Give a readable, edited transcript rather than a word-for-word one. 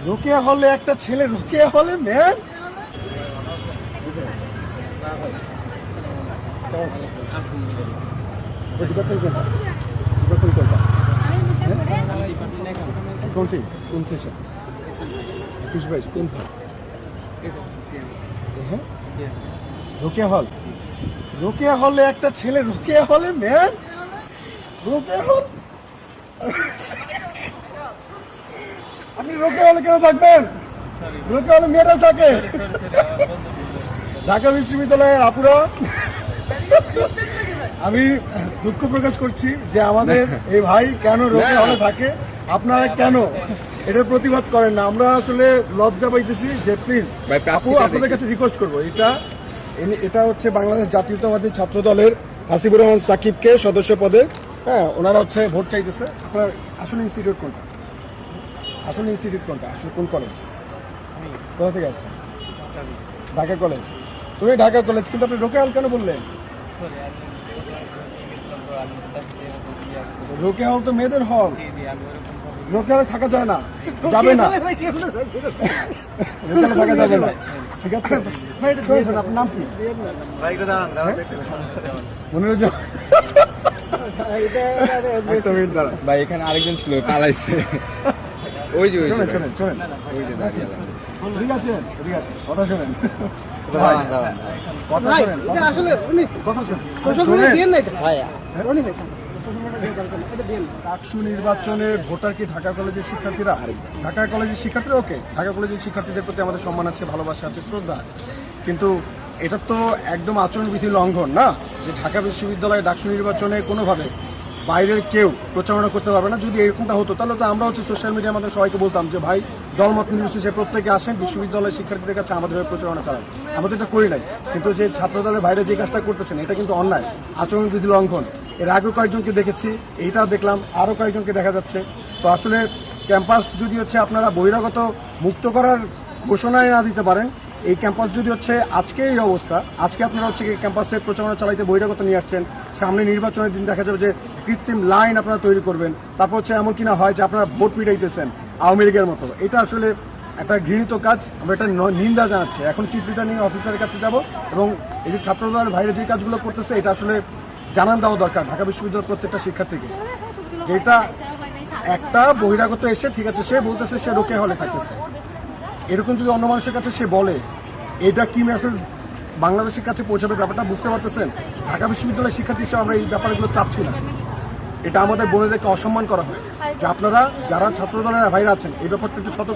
রোকেয়া হলে একটা ছেলে রোকেয়া হলে ম্যান কোনটি কোন সেশন 21-22 কোন হ্যাঁ রোকেয়া হলে একটা ছেলে রোকেয়া হলে ম্যান রোকেয়া হল আপনি রোকেয়া হলে কেন থাকবেন? রোকেয়া হলে মেয়েরা থাকে। ঢাকা বিশ্ববিদ্যালয়ের আপুরা, আমি দুঃখ প্রকাশ করছি যে আমাদের এই ভাই কেন রোকেয়া হলে থাকে, আপনারা কেন এটার প্রতিবাদ করেন না? আমরা আসলে লজ্জা পাইতেছি যে প্লিজ আপু আপনাদের কাছে রিকোয়েস্ট করবো, এটা হচ্ছে বাংলাদেশ জাতীয়তাবাদী ছাত্র দলের হাসিবুর রহমান সাকিবকে সদস্য পদে, হ্যাঁ ওনারা হচ্ছে ভোট চাইতেছে। আপনার আসলে ইনস্টিটিউট কোনটা? আসলে কোন কলেজ? কোথা থেকে আসছেন? ঢাকা কলেজ। তুমি ঢাকা কলেজ, কিন্তু আপনি রোকেয়া হল কেন বললেন? রোকেয়া হল তো মেয়েদের হল, রোকেয়া হলে থাকা যায় না, যাবে না, রোকেয়া থাকা যাবে না। ঠিক আছে, আপনার নাম কি? মনিরুজ্জামান ভাই এখানে আরেকজন ছিল পালাইছে। ওই যে চলেন ঠিক আছে কথা শোনেন, ডাকসু নির্বাচনে ভোটার কি ঢাকা কলেজের শিক্ষার্থীরা? ঢাকা কলেজের শিক্ষার্থীরা ওকে, ঢাকা কলেজের শিক্ষার্থীদের প্রতি আমাদের সম্মান আছে, ভালোবাসা আছে, শ্রদ্ধা আছে, কিন্তু এটা তো একদম আচরণবিধি লঙ্ঘন না যে ঢাকা বিশ্ববিদ্যালয়ে ডাকসু নির্বাচনে কোনোভাবে বাইরের কেউ প্রচারণা করতে পারবে না। যদি এরকমটা হতো তাহলে তো আমরা হচ্ছে সোশ্যাল মিডিয়া আমাদের সবাইকে বলতাম যে ভাই দলমত নির্বিশেষে প্রত্যেকে আসেন বিশ্ববিদ্যালয়ের শিক্ষার্থীদের কাছে আমাদের হয়ে প্রচারণা চালান। আমরা তো এটা করি নাই, কিন্তু যে ছাত্রদলের বাইরে যে কাজটা করতেছেন এটা কিন্তু অন্যায়, আচরণবিধি লঙ্ঘন। এর আগেও কয়েকজনকে দেখেছি, এইটাও দেখলাম, আরও কয়েকজনকে দেখা যাচ্ছে। তো আসলে ক্যাম্পাস যদি হচ্ছে আপনারা বহিরাগত মুক্ত করার ঘোষণায় না দিতে পারেন, এই ক্যাম্পাস যদি হচ্ছে আজকে এই অবস্থা, আজকে আপনারা হচ্ছে ক্যাম্পাসের প্রচারণা চালাইতে বহিরাগত নিয়ে আসছেন, সামনে নির্বাচনের দিন দেখা যাবে যে কৃত্রিম লাইন আপনারা তৈরি করবেন, তারপর হচ্ছে এমন কিনা হয় যে আপনারা ভোট পিটাইতেছেন আওয়ামী লীগের মতো। এটা আসলে একটা ঘৃণিত কাজ, আমরা এটা নিন্দা জানাচ্ছি। এখন চিফ রিটার্নিং অফিসারের কাছে যাব এবং এই যে ছাত্রদলের বাইরে যে কাজগুলো করতেছে এটা আসলে জানান দেওয়া দরকার ঢাকা বিশ্ববিদ্যালয়ের প্রত্যেকটা শিক্ষার্থীকে, যেটা একটা বহিরাগত এসে ঠিক আছে সে বলতেছে সে রোকেয়া হলে থাকতেছে, এরকম যদি অন্য মানুষের কাছে সে বলে এটা কি মেসেজ বাংলাদেশের কাছে পৌঁছাবে? ব্যাপারটা বুঝতে পারতেছেন? ঢাকা বিশ্ববিদ্যালয়ের শিক্ষার্থী হিসেবে আমরা এই ব্যাপারগুলো চাচ্ছি না। এটা আমাদের বোনেদেরকে অসম্মান করা হয় যে আপনারা যারা ছাত্রদলের ভাইরা আছেন এই ব্যাপারটা একটু সতর্ক